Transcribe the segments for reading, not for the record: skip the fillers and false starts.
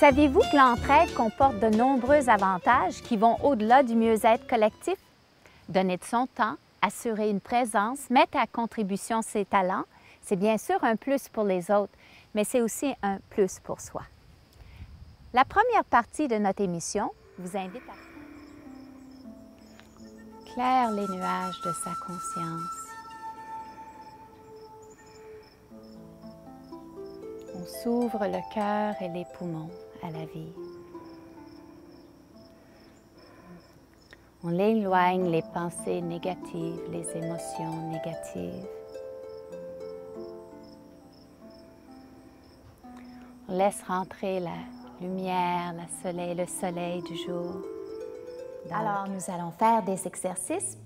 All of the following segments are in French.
Saviez-vous que l'entraide comporte de nombreux avantages qui vont au-delà du mieux-être collectif? Donner de son temps, assurer une présence, mettre à contribution ses talents, c'est bien sûr un plus pour les autres, mais c'est aussi un plus pour soi. La première partie de notre émission vous invite à claire les nuages de sa conscience. On s'ouvre le cœur et les poumons à la vie. On éloigne les pensées négatives, les émotions négatives. On laisse rentrer la lumière, le soleil du jour. Alors, nous allons faire des exercices.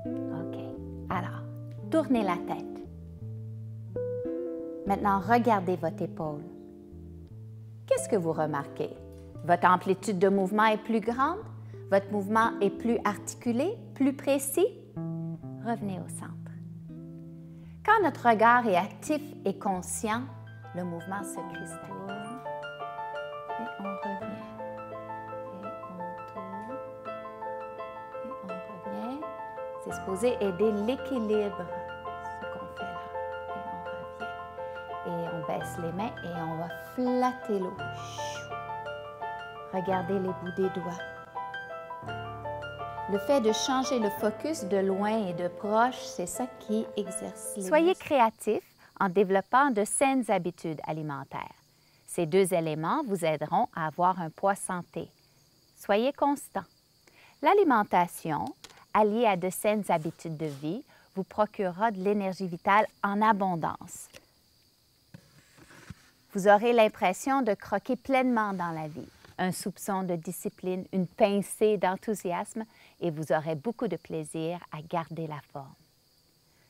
OK. Alors, tournez la tête. Maintenant, regardez votre épaule. Qu'est-ce que vous remarquez? Votre amplitude de mouvement est plus grande? Votre mouvement est plus articulé, plus précis? Revenez au centre. Quand notre regard est actif et conscient, le mouvement se cristallise. Et on revient. Et on tourne. Et on revient. C'est supposé aider l'équilibre, ce qu'on fait là. Et on revient. Et on baisse les mains et on va flatter l'eau. Regardez les bouts des doigts. Le fait de changer le focus de loin et de proche, c'est ça qui exerce les Soyez muscles. créatif en développant de saines habitudes alimentaires. Ces deux éléments vous aideront à avoir un poids santé. Soyez constant. L'alimentation, alliée à de saines habitudes de vie, vous procurera de l'énergie vitale en abondance. Vous aurez l'impression de croquer pleinement dans la vie, un soupçon de discipline, une pincée d'enthousiasme et vous aurez beaucoup de plaisir à garder la forme.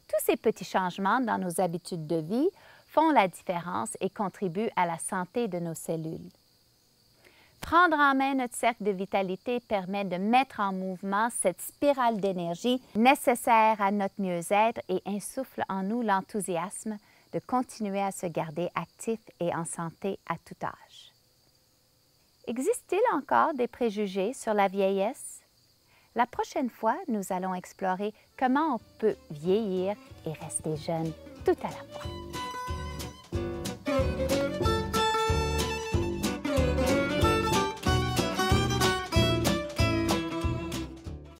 Tous ces petits changements dans nos habitudes de vie font la différence et contribuent à la santé de nos cellules. Prendre en main notre cercle de vitalité permet de mettre en mouvement cette spirale d'énergie nécessaire à notre mieux-être et insuffle en nous l'enthousiasme de continuer à se garder actif et en santé à tout âge. Existe-t-il encore des préjugés sur la vieillesse? La prochaine fois, nous allons explorer comment on peut vieillir et rester jeune tout à la fois.